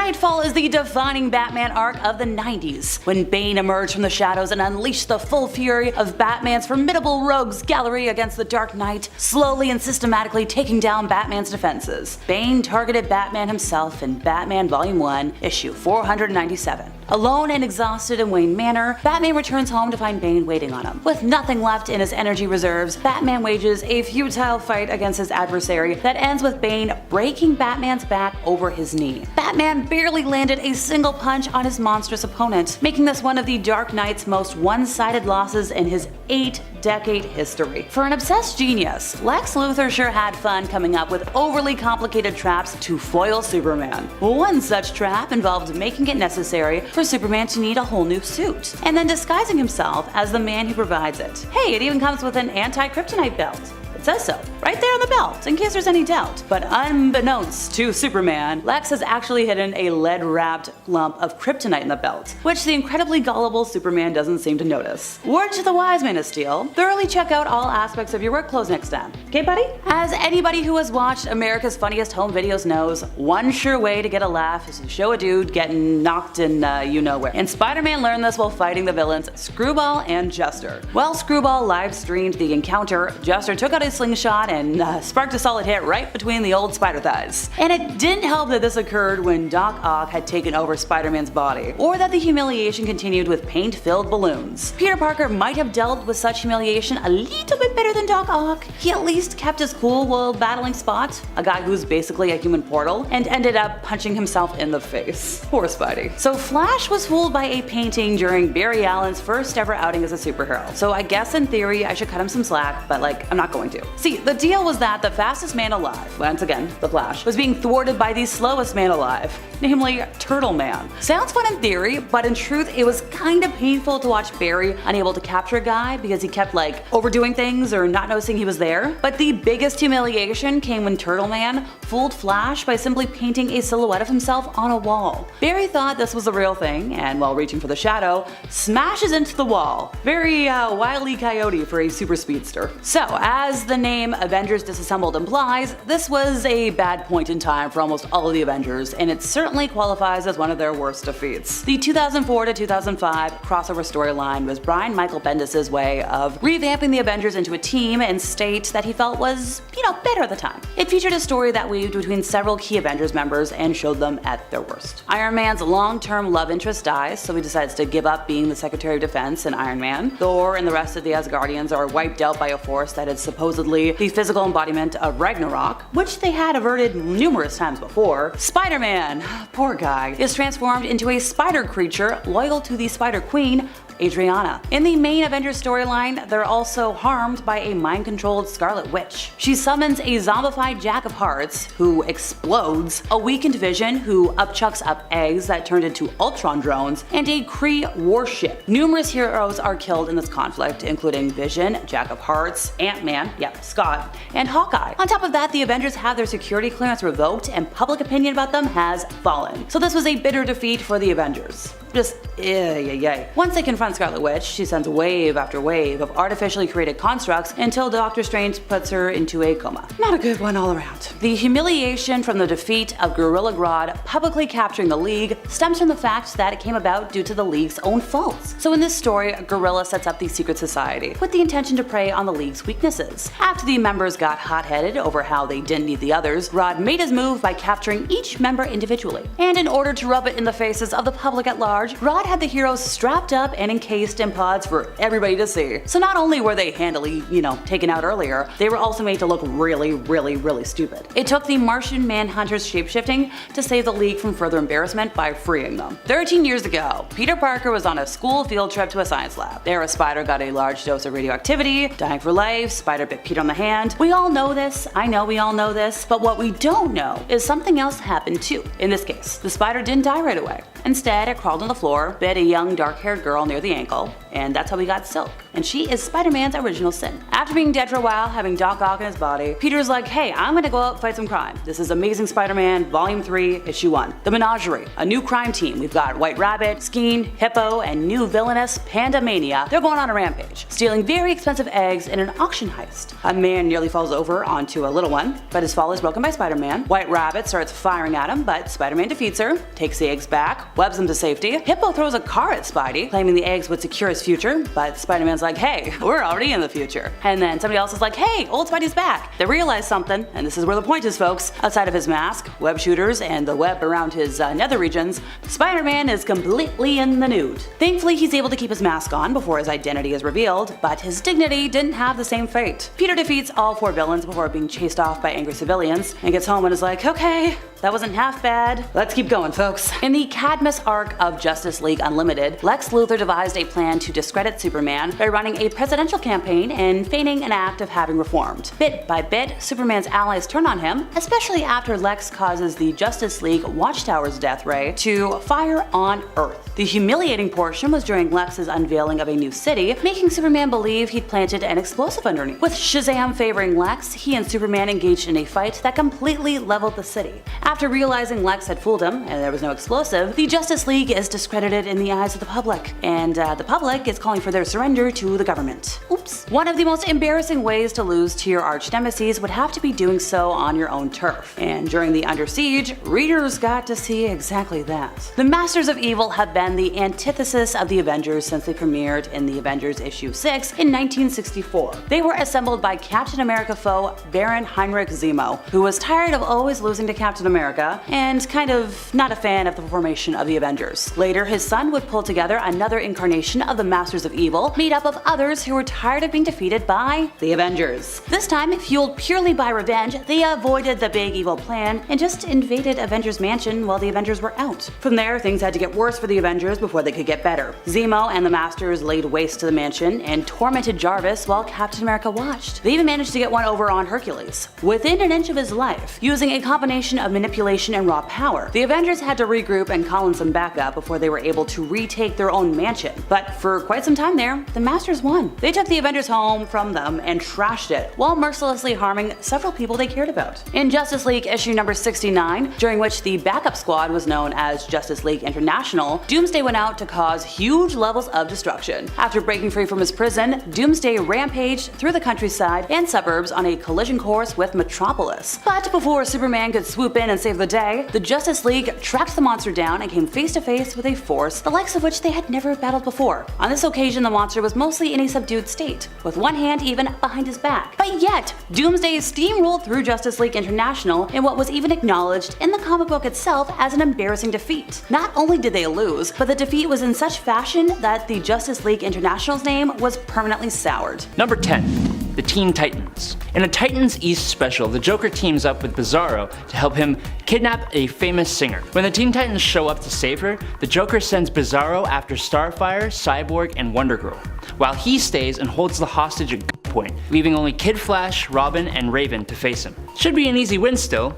Nightfall is the defining Batman arc of the 90s, when Bane emerged from the shadows and unleashed the full fury of Batman's formidable rogues gallery against the Dark Knight, slowly and systematically taking down Batman's defenses. Bane targeted Batman himself in Batman Volume 1, issue 497. Alone and exhausted in Wayne Manor, Batman returns home to find Bane waiting on him. With nothing left in his energy reserves, Batman wages a futile fight against his adversary that ends with Bane breaking Batman's back over his knee. Batman barely landed a single punch on his monstrous opponent, making this one of the Dark Knight's most one-sided losses in his 8-decade history. For an obsessed genius, Lex Luthor sure had fun coming up with overly complicated traps to foil Superman. One such trap involved making it necessary for Superman to need a whole new suit, and then disguising himself as the man who provides it. Hey, it even comes with an anti-kryptonite belt. It says so, right there on the belt, in case there's any doubt. But unbeknownst to Superman, Lex has actually hidden a lead-wrapped lump of kryptonite in the belt, which the incredibly gullible Superman doesn't seem to notice. Word to the wise Man of Steel, thoroughly check out all aspects of your work clothes next time. Okay, buddy? As anybody who has watched America's Funniest Home Videos knows, one sure way to get a laugh is to show a dude getting knocked in you-know-where. And Spider-Man learned this while fighting the villains Screwball and Jester. While Screwball live-streamed the encounter, Jester took out his slingshot and sparked a solid hit right between the old spider thighs. And it didn't help that this occurred when Doc Ock had taken over Spider-Man's body, or that the humiliation continued with paint-filled balloons. Peter Parker might have dealt with such humiliation a little bit better than Doc Ock. He at least kept his cool while battling Spot, a guy who's basically a human portal, and ended up punching himself in the face. Poor Spidey. So Flash was fooled by a painting during Barry Allen's first ever outing as a superhero. So I guess in theory I should cut him some slack, but I'm not going to. See, the deal was that the fastest man alive, once again, the Flash, was being thwarted by the slowest man alive, namely Turtle Man. Sounds fun in theory, but in truth it was kinda painful to watch Barry unable to capture a guy because he kept overdoing things or not noticing he was there. But the biggest humiliation came when Turtle Man fooled Flash by simply painting a silhouette of himself on a wall. Barry thought this was the real thing, and while reaching for the shadow, smashes into the wall. Very Wile E. Coyote for a super speedster. So, as the name Avengers Disassembled implies, this was a bad point in time for almost all of the Avengers, and it certainly qualifies as one of their worst defeats. The 2004 to 2005 crossover storyline was Brian Michael Bendis' way of revamping the Avengers into a team and state that he felt was, better at the time. It featured a story that weaved between several key Avengers members and showed them at their worst. Iron Man's long-term love interest dies, so he decides to give up being the Secretary of Defense in Iron Man. Thor and the rest of the Asgardians are wiped out by a force that is supposedly the physical embodiment of Ragnarok, which they had averted numerous times before. Spider-Man, poor guy, is transformed into a spider creature loyal to the Spider Queen, Adriana. In the main Avengers storyline, they're also harmed by a mind-controlled Scarlet Witch. She summons a zombified Jack of Hearts, who explodes, a weakened Vision, who upchucks up eggs that turned into Ultron drones, and a Kree warship. Numerous heroes are killed in this conflict, including Vision, Jack of Hearts, Ant-Man, Scott, and Hawkeye. On top of that, the Avengers have their security clearance revoked, and public opinion about them has fallen. So this was a bitter defeat for the Avengers. Just Once they confront Scarlet Witch, she sends wave after wave of artificially created constructs until Doctor Strange puts her into a coma. Not a good one all around. The humiliation from the defeat of Gorilla Grodd publicly capturing the League stems from the fact that it came about due to the League's own faults. So in this story, Gorilla sets up the secret society with the intention to prey on the League's weaknesses. After the members got hot-headed over how they didn't need the others, Grodd made his move by capturing each member individually. And in order to rub it in the faces of the public at large, Grodd had the heroes strapped up and encased in pods for everybody to see. So not only were they handily, taken out earlier, they were also made to look really stupid. It took the Martian Manhunter's shapeshifting to save the League from further embarrassment by freeing them. 13 years ago, Peter Parker was on a school field trip to a science lab. There, a spider got a large dose of radioactivity, dying for life. Spider bit Peter on the hand. We all know this. I know we all know this. But what we don't know is something else happened too. In this case, the spider didn't die right away. Instead, it crawled on the floor, bit a young dark-haired girl near the ankle, and that's how we got Silk. And she is Spider-Man's original sin. After being dead for a while, having Doc Ock in his body, Peter's like, hey, I'm gonna go out and fight some crime. This is Amazing Spider-Man, Volume 3, Issue 1. The Menagerie, a new crime team. We've got White Rabbit, Skeen, Hippo, and new villainous Panda Mania. They're going on a rampage, stealing very expensive eggs in an auction heist. A man nearly falls over onto a little one, but his fall is broken by Spider-Man. White Rabbit starts firing at him, but Spider-Man defeats her, takes the eggs back, webs them to safety. Hippo throws a car at Spidey, claiming the eggs would secure his future, but Spider-Man's like, hey, we're already in the future. And then somebody else is like, hey, old Spidey's back. They realize something, and this is where the point is, folks. Outside of his mask, web shooters, and the web around his nether regions, Spider-Man is completely in the nude. Thankfully, he's able to keep his mask on before his identity is revealed, but his dignity didn't have the same fate. Peter defeats all 4 villains before being chased off by angry civilians, and gets home and is like, okay, that wasn't half bad. Let's keep going, folks. In the Cadmus arc of Justice League Unlimited, Lex Luthor devised a plan to discredit Superman by running a presidential campaign and feigning an act of having reformed. Bit by bit, Superman's allies turn on him, especially after Lex causes the Justice League Watchtower's death ray to fire on Earth. The humiliating portion was during Lex's unveiling of a new city, making Superman believe he'd planted an explosive underneath. With Shazam favoring Lex, he and Superman engaged in a fight that completely leveled the city. After realizing Lex had fooled him and there was no explosive, the Justice League is discredited in the eyes of the public, and the public is calling for their surrender to the government. Oops. One of the most embarrassing ways to lose to your arch nemesis would have to be doing so on your own turf, and during the Under Siege, readers got to see exactly that. The Masters of Evil have been the antithesis of the Avengers since they premiered in the Avengers issue 6 in 1964. They were assembled by Captain America foe Baron Heinrich Zemo, who was tired of always losing to Captain America and kind of not a fan of the formation of the Avengers. Later, his son would pull together another incarnation of the Masters of Evil, made up of others who were tired of being defeated by the Avengers. This time, fueled purely by revenge, they avoided the big evil plan and just invaded Avengers Mansion while the Avengers were out. From there, things had to get worse for the Avengers before they could get better. Zemo and the Masters laid waste to the mansion and tormented Jarvis while Captain America watched. They even managed to get one over on Hercules, within an inch of his life, using a combination of manipulation and raw power. The Avengers had to regroup and call in some backup before they were able to retake their own mansion. But for quite some time there, the Masters won. They took the Avengers home from them and trashed it, while mercilessly harming several people they cared about. In Justice League issue number 69, during which the backup squad was known as Justice League International, Doomsday went out to cause huge levels of destruction. After breaking free from his prison, Doomsday rampaged through the countryside and suburbs on a collision course with Metropolis. But before Superman could swoop in and save the day, the Justice League tracked the monster down and came face to face with a force the likes of which they had never battled before. On this occasion, the monster was mostly in a subdued state, with one hand even behind his back. But yet, Doomsday steamrolled through Justice League International in what was even acknowledged in the comic book itself as an embarrassing defeat. Not only did they lose, but the defeat was in such fashion that the Justice League International's name was permanently soured. Number 10. The Teen Titans. In a Titans East special, the Joker teams up with Bizarro to help him kidnap a famous singer. When the Teen Titans show up to save her, the Joker sends Bizarro after Starfire, Cyborg, and Wonder Girl, while he stays and holds the hostage at gunpoint, leaving only Kid Flash, Robin, and Raven to face him. Should be an easy win still,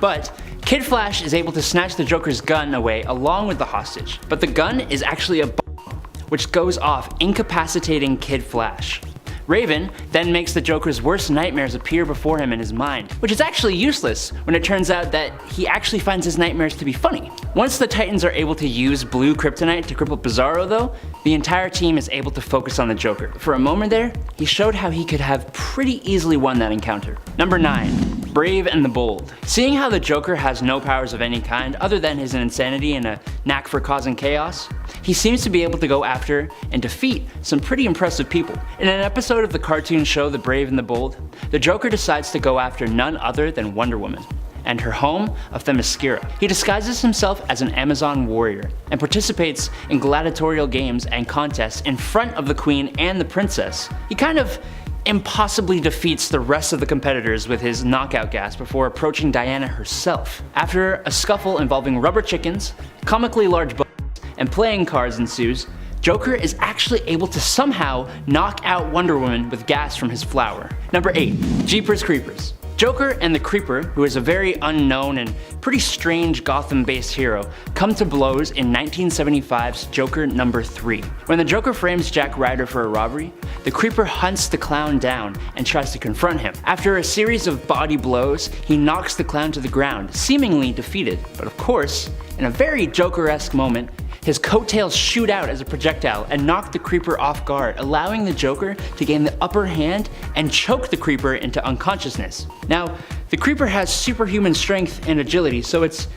but Kid Flash is able to snatch the Joker's gun away along with the hostage, but the gun is actually a bomb, which goes off, incapacitating Kid Flash. Raven then makes the Joker's worst nightmares appear before him in his mind, which is actually useless when it turns out that he actually finds his nightmares to be funny. Once the Titans are able to use blue kryptonite to cripple Bizarro though, the entire team is able to focus on the Joker. For a moment there, he showed how he could have pretty easily won that encounter. Number 9. Brave and the Bold. Seeing how the Joker has no powers of any kind other than his insanity and a knack for causing chaos, he seems to be able to go after and defeat some pretty impressive people. In an episode of the cartoon show The Brave and the Bold, the Joker decides to go after none other than Wonder Woman and her home of Themyscira. He disguises himself as an Amazon warrior and participates in gladiatorial games and contests in front of the Queen and the Princess. He kind of impossibly defeats the rest of the competitors with his knockout gas before approaching Diana herself. After a scuffle involving rubber chickens, comically large bugs, and playing cards ensues, Joker is actually able to somehow knock out Wonder Woman with gas from his flower. Number 8. Jeepers Creepers. Joker and the Creeper, who is a very unknown and pretty strange Gotham-based hero, come to blows in 1975's Joker number 3. When the Joker frames Jack Ryder for a robbery, the Creeper hunts the clown down and tries to confront him. After a series of body blows, he knocks the clown to the ground, seemingly defeated. But of course, in a very Joker-esque moment, his coattails shoot out as a projectile and knock the Creeper off guard, allowing the Joker to gain the upper hand and choke the Creeper into unconsciousness. Now, the Creeper has superhuman strength and agility, so it's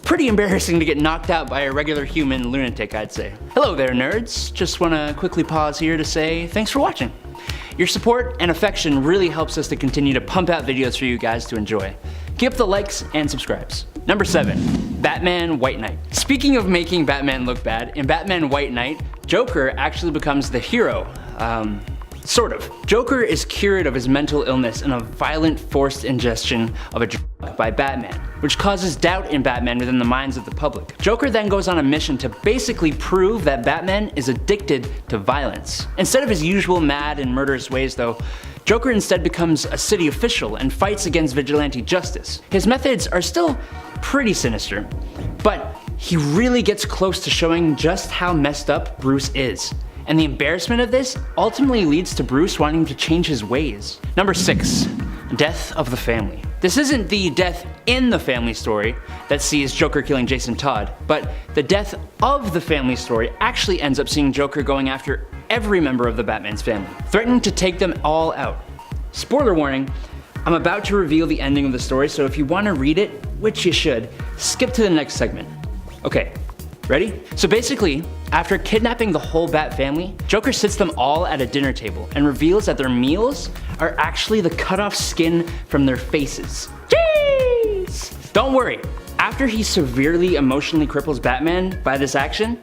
pretty embarrassing to get knocked out by a regular human lunatic, I'd say. Hello there, nerds. Just wanna quickly pause here to say thanks for watching. Your support and affection really helps us to continue to pump out videos for you guys to enjoy. Keep up the likes and subscribes. Number 7, Batman White Knight. Speaking of making Batman look bad, in Batman White Knight, Joker actually becomes the hero. Sort of. Joker is cured of his mental illness in a violent forced ingestion of a drug by Batman, which causes doubt in Batman within the minds of the public. Joker then goes on a mission to basically prove that Batman is addicted to violence. Instead of his usual mad and murderous ways though, Joker instead becomes a city official and fights against vigilante justice. His methods are still pretty sinister, but he really gets close to showing just how messed up Bruce is. And the embarrassment of this ultimately leads to Bruce wanting to change his ways. Number 6, Death of the Family. This isn't the death in the family story that sees Joker killing Jason Todd, but the death of the family story actually ends up seeing Joker going after every member of the Batman's family, threatening to take them all out. Spoiler warning, I'm about to reveal the ending of the story, so if you want to read it, which you should, skip to the next segment. Okay, ready? So basically, after kidnapping the whole Bat family, Joker sits them all at a dinner table and reveals that their meals are actually the cut off skin from their faces. Jeez! Don't worry, after he severely emotionally cripples Batman by this action,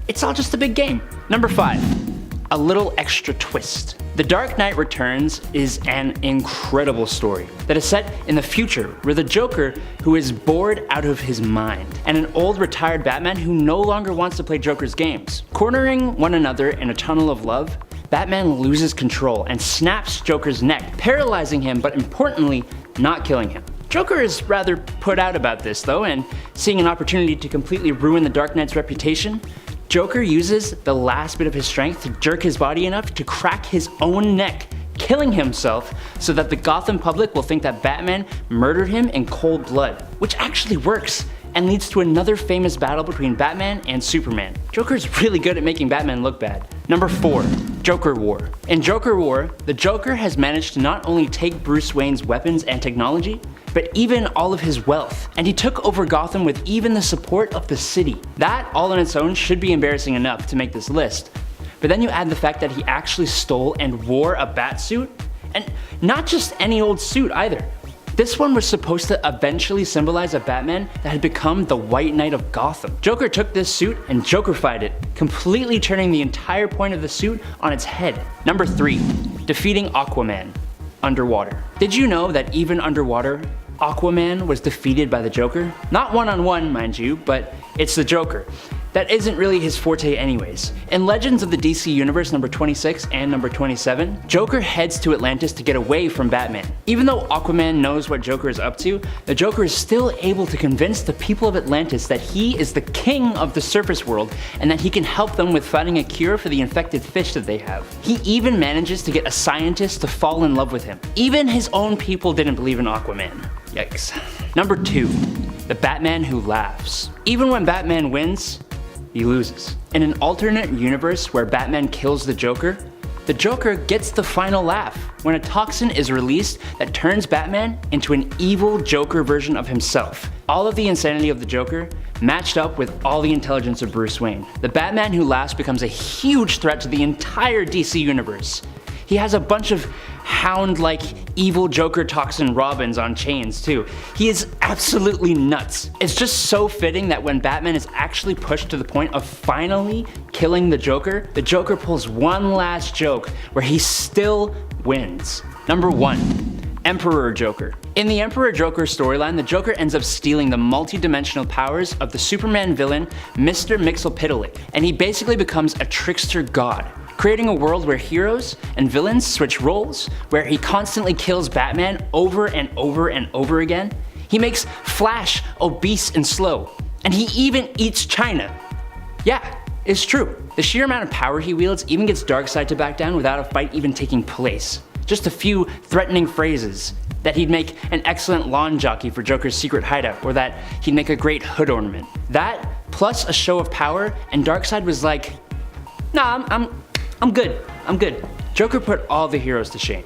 it's all just a big game. Number 5, a little extra twist. The Dark Knight Returns is an incredible story that is set in the future where the Joker, who is bored out of his mind, and an old retired Batman who no longer wants to play Joker's games. Cornering one another in a tunnel of love, Batman loses control and snaps Joker's neck, paralyzing him but importantly, not killing him. Joker is rather put out about this though, and seeing an opportunity to completely ruin the Dark Knight's reputation, Joker uses the last bit of his strength to jerk his body enough to crack his own neck, killing himself so that the Gotham public will think that Batman murdered him in cold blood, which actually works and leads to another famous battle between Batman and Superman. Joker's really good at making Batman look bad. Number 4, Joker War. In Joker War, the Joker has managed to not only take Bruce Wayne's weapons and technology, but even all of his wealth, and he took over Gotham with even the support of the city. That all on its own should be embarrassing enough to make this list, but then you add the fact that he actually stole and wore a bat suit, and not just any old suit either. This one was supposed to eventually symbolize a Batman that had become the White Knight of Gotham. Joker took this suit and Joker-fied it, completely turning the entire point of the suit on its head. Number 3, defeating Aquaman underwater. Did you know that even underwater, Aquaman was defeated by the Joker? Not one-on-one, mind you, but it's the Joker. That isn't really his forte anyways. In Legends of the DC Universe number 26 and number 27, Joker heads to Atlantis to get away from Batman. Even though Aquaman knows what Joker is up to, the Joker is still able to convince the people of Atlantis that he is the king of the surface world and that he can help them with finding a cure for the infected fish that they have. He even manages to get a scientist to fall in love with him. Even his own people didn't believe in Aquaman. Yikes. Number 2, the Batman who laughs. Even when Batman wins, he loses. In an alternate universe where Batman kills the Joker gets the final laugh when a toxin is released that turns Batman into an evil Joker version of himself. All of the insanity of the Joker matched up with all the intelligence of Bruce Wayne. The Batman who laughs becomes a huge threat to the entire DC universe. He has a bunch of hound-like evil Joker toxin Robins on chains too. He is absolutely nuts. It's just so fitting that when Batman is actually pushed to the point of finally killing the Joker pulls one last joke where he still wins. Number 1, Emperor Joker. In the Emperor Joker storyline, the Joker ends up stealing the multi-dimensional powers of the Superman villain, Mr. Mxyzptlk, and he basically becomes a trickster god. creating a world where heroes and villains switch roles, where he constantly kills Batman over and over and over again. He makes Flash obese and slow, and he even eats China. Yeah, it's true. The sheer amount of power he wields even gets Darkseid to back down without a fight even taking place. Just a few threatening phrases. That he'd make an excellent lawn jockey for Joker's secret hideout, or that he'd make a great hood ornament. That, plus a show of power, and Darkseid was like, nah, I'm good. Joker put all the heroes to shame.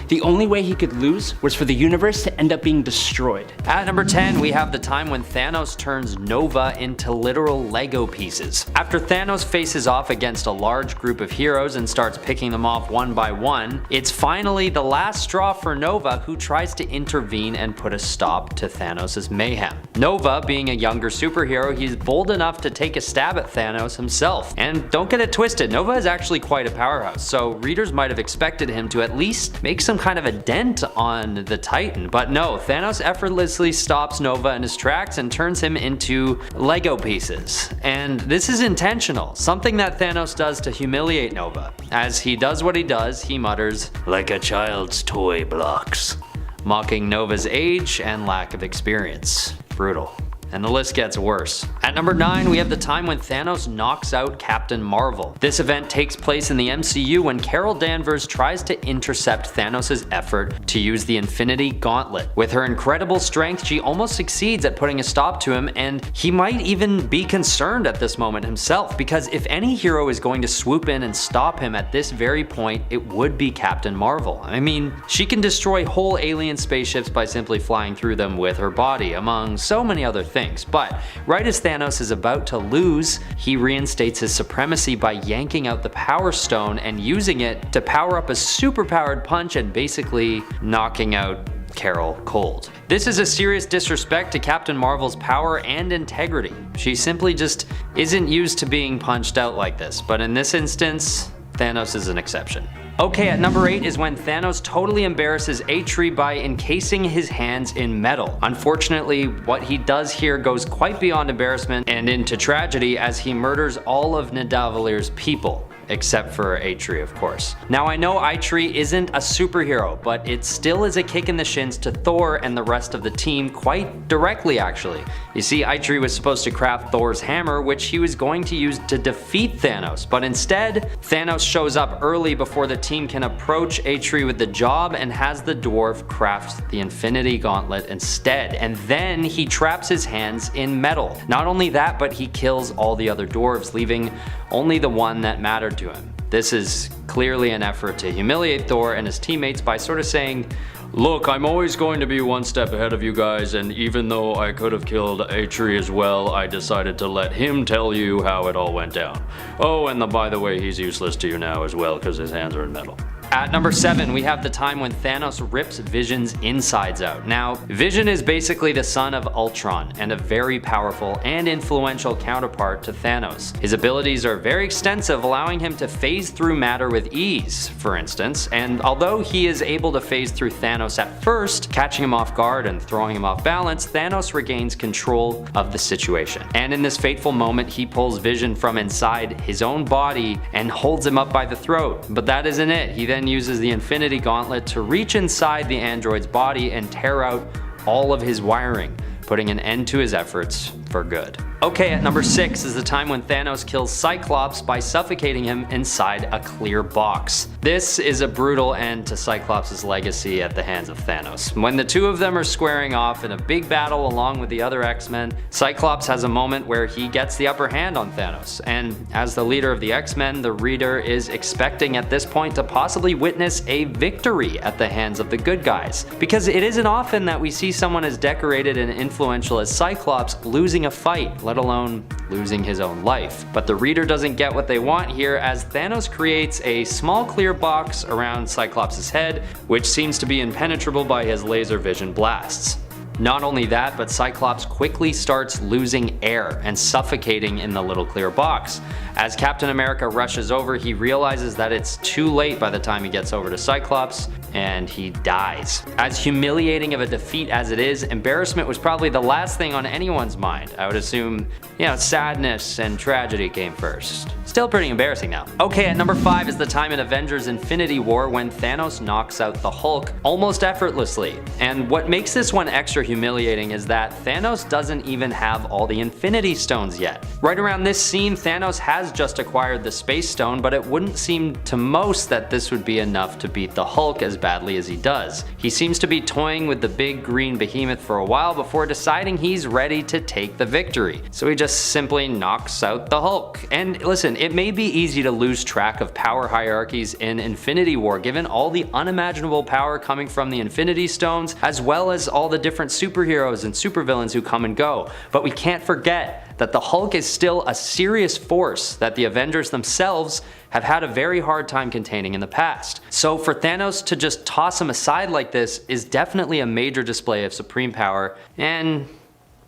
The only way he could lose was for the universe to end up being destroyed. At number 10, we have the time when Thanos turns Nova into literal Lego pieces. After Thanos faces off against a large group of heroes and starts picking them off one by one, it's finally the last straw for Nova, who tries to intervene and put a stop to Thanos' mayhem. Nova, being a younger superhero, he's bold enough to take a stab at Thanos himself. And don't get it twisted, Nova is actually quite a powerhouse, so readers might have expected him to at least make some kind of a dent on the Titan, but no, Thanos effortlessly stops Nova in his tracks and turns him into Lego pieces. And this is intentional, something that Thanos does to humiliate Nova. As he does what he does, he mutters, "like a child's toy blocks," mocking Nova's age and lack of experience. Brutal. And the list gets worse. At number 9, we have the time when Thanos knocks out Captain Marvel. This event takes place in the MCU when Carol Danvers tries to intercept Thanos' effort to use the Infinity Gauntlet. With her incredible strength, she almost succeeds at putting a stop to him, and he might even be concerned at this moment himself, because if any hero is going to swoop in and stop him at this very point, it would be Captain Marvel. I mean, she can destroy whole alien spaceships by simply flying through them with her body, among so many other things. But right as Thanos is about to lose, he reinstates his supremacy by yanking out the Power Stone and using it to power up a superpowered punch and basically knocking out Carol cold. This is a serious disrespect to Captain Marvel's power and integrity. She simply just isn't used to being punched out like this, but in this instance, Thanos is an exception. Okay, at number 8 is when Thanos totally embarrasses Atri by encasing his hands in metal. Unfortunately, what he does here goes quite beyond embarrassment and into tragedy, as he murders all of Nidavelir's people. Except for Atri, of course. Now, I know Atri isn't a superhero, but it still is a kick in the shins to Thor and the rest of the team, quite directly actually. You see, Atri was supposed to craft Thor's hammer, which he was going to use to defeat Thanos, but instead, Thanos shows up early before the team can approach Atri with the job and has the dwarf craft the Infinity Gauntlet instead, and then he traps his hands in metal. Not only that, but he kills all the other dwarves, leaving only the one that mattered to him. This is clearly an effort to humiliate Thor and his teammates by sort of saying, "Look, I'm always going to be one step ahead of you guys, and even though I could have killed Atri as well, I decided to let him tell you how it all went down. Oh, and by the way, he's useless to you now as well because his hands are in metal." At number 7, we have the time when Thanos rips Vision's insides out. Now, Vision is basically the son of Ultron and a very powerful and influential counterpart to Thanos. His abilities are very extensive, allowing him to phase through matter with ease, for instance, and although he is able to phase through Thanos at first, catching him off guard and throwing him off balance, Thanos regains control of the situation. And in this fateful moment, he pulls Vision from inside his own body and holds him up by the throat. But that isn't it. He then uses the Infinity Gauntlet to reach inside the android's body and tear out all of his wiring, putting an end to his efforts for good. Okay, at number 6 is the time when Thanos kills Cyclops by suffocating him inside a clear box. This is a brutal end to Cyclops' legacy at the hands of Thanos. When the two of them are squaring off in a big battle along with the other X-Men, Cyclops has a moment where he gets the upper hand on Thanos, and as the leader of the X-Men, the reader is expecting at this point to possibly witness a victory at the hands of the good guys, because it isn't often that we see someone as decorated and influential as Cyclops losing a fight, let alone losing his own life. But the reader doesn't get what they want here, as Thanos creates a small clear box around Cyclops' head, which seems to be impenetrable by his laser vision blasts. Not only that, but Cyclops quickly starts losing air and suffocating in the little clear box. As Captain America rushes over, he realizes that it's too late by the time he gets over to Cyclops, and he dies. As humiliating of a defeat as it is, embarrassment was probably the last thing on anyone's mind. I would assume, sadness and tragedy came first. Still pretty embarrassing though. Okay, at number 5 is the time in Avengers Infinity War when Thanos knocks out the Hulk almost effortlessly. And what makes this one extra humiliating is that Thanos doesn't even have all the Infinity Stones yet. Right around this scene, Thanos has just acquired the Space Stone, but it wouldn't seem to most that this would be enough to beat the Hulk as badly as he does. He seems to be toying with the big green behemoth for a while before deciding he's ready to take the victory. So he just simply knocks out the Hulk. And listen, it may be easy to lose track of power hierarchies in Infinity War given all the unimaginable power coming from the Infinity Stones, as well as all the different superheroes and supervillains who come and go. But we can't forget that the Hulk is still a serious force that the Avengers themselves have had a very hard time containing in the past. So for Thanos to just toss him aside like this is definitely a major display of supreme power, and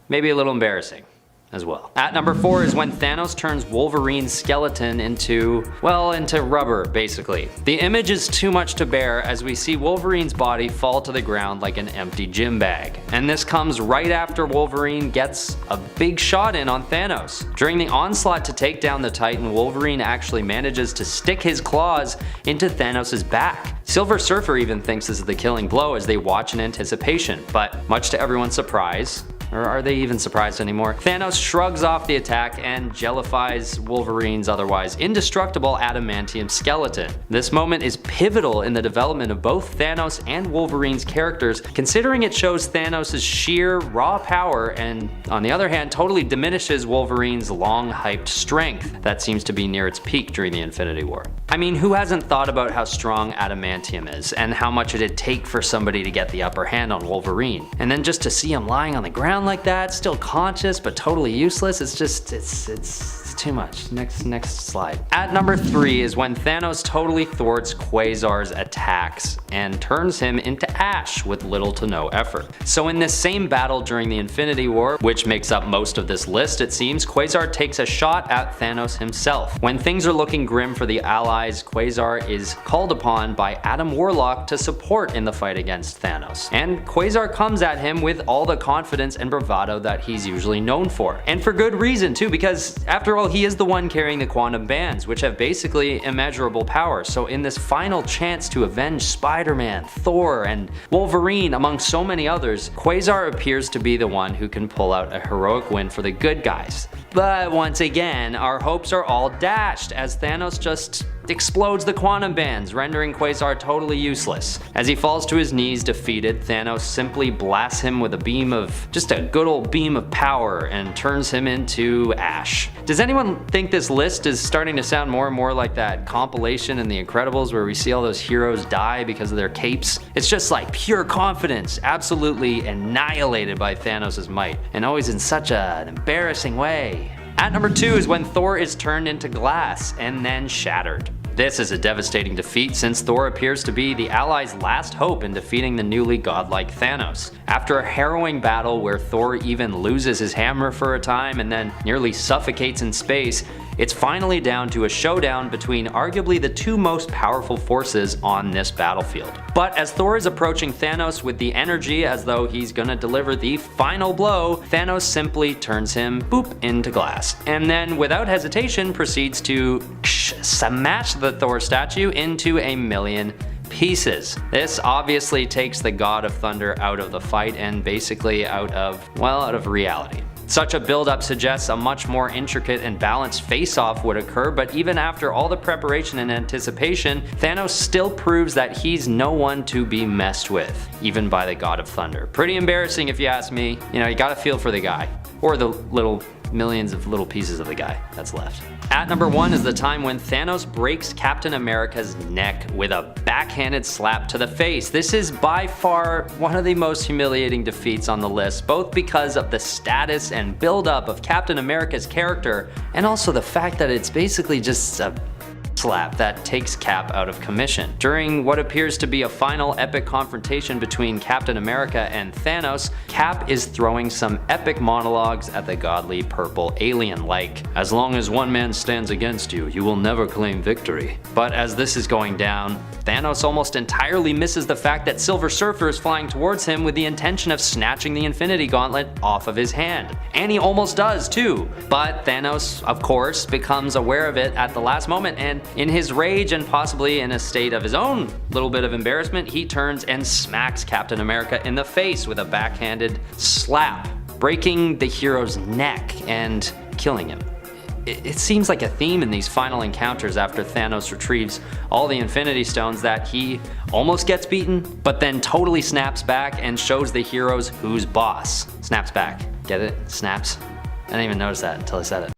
maybe a little embarrassing as well. At number 4 is when Thanos turns Wolverine's skeleton into rubber, basically. The image is too much to bear as we see Wolverine's body fall to the ground like an empty gym bag. And this comes right after Wolverine gets a big shot in on Thanos. During the onslaught to take down the Titan, Wolverine actually manages to stick his claws into Thanos' back. Silver Surfer even thinks this is the killing blow as they watch in anticipation, but much to everyone's surprise, or are they even surprised anymore? Thanos shrugs off the attack and jellifies Wolverine's otherwise indestructible adamantium skeleton. This moment is pivotal in the development of both Thanos and Wolverine's characters, considering it shows Thanos' sheer raw power and, on the other hand, totally diminishes Wolverine's long-hyped strength that seems to be near its peak during the Infinity War. I mean, who hasn't thought about how strong adamantium is and how much it'd take for somebody to get the upper hand on Wolverine? And then just to see him lying on the ground like that, still conscious but totally useless, it's too much. Next slide. At number 3 is when Thanos totally thwarts Quasar's attacks and turns him into ash with little to no effort. So in this same battle during the Infinity War, which makes up most of this list it seems, Quasar takes a shot at Thanos himself. When things are looking grim for the Allies, Quasar is called upon by Adam Warlock to support in the fight against Thanos. And Quasar comes at him with all the confidence and bravado that he's usually known for. And for good reason too, because after all, he is the one carrying the quantum bands, which have basically immeasurable power. So in this final chance to avenge Spider-Man, Thor, and Wolverine, among so many others, Quasar appears to be the one who can pull out a heroic win for the good guys. But once again, our hopes are all dashed as Thanos just explodes the quantum bands, rendering Quasar totally useless. As he falls to his knees defeated, Thanos simply blasts him with a good old beam of power and turns him into ash. Does anyone think this list is starting to sound more and more like that compilation in The Incredibles where we see all those heroes die because of their capes? It's just like pure confidence, absolutely annihilated by Thanos' might, and always in such an embarrassing way. At number 2 is when Thor is turned into glass and then shattered. This is a devastating defeat since Thor appears to be the Allies' last hope in defeating the newly godlike Thanos. After a harrowing battle where Thor even loses his hammer for a time and then nearly suffocates in space, it's finally down to a showdown between arguably the two most powerful forces on this battlefield. But as Thor is approaching Thanos with the energy as though he's gonna deliver the final blow, Thanos simply turns him into glass, and then without hesitation proceeds to smash the Thor statue into a million pieces. This obviously takes the God of Thunder out of the fight and basically out of reality. Such a build-up suggests a much more intricate and balanced face-off would occur, but even after all the preparation and anticipation, Thanos still proves that he's no one to be messed with, even by the God of Thunder. Pretty embarrassing if you ask me. You gotta feel for the guy, or the millions of little pieces of the guy that's left. At number 1 is the time when Thanos breaks Captain America's neck with a backhanded slap to the face. This is by far one of the most humiliating defeats on the list, both because of the status and build-up of Captain America's character, and also the fact that it's basically just a slap that takes Cap out of commission. During what appears to be a final epic confrontation between Captain America and Thanos, Cap is throwing some epic monologues at the godly purple alien like, "As long as one man stands against you, you will never claim victory." But as this is going down, Thanos almost entirely misses the fact that Silver Surfer is flying towards him with the intention of snatching the Infinity Gauntlet off of his hand. And he almost does too. But Thanos, of course, becomes aware of it at the last moment, and in his rage and possibly in a state of his own little bit of embarrassment, he turns and smacks Captain America in the face with a backhanded slap, breaking the hero's neck and killing him. It seems like a theme in these final encounters after Thanos retrieves all the Infinity Stones that he almost gets beaten, but then totally snaps back and shows the heroes who's boss. Snaps back. Get it? Snaps? I didn't even notice that until I said it.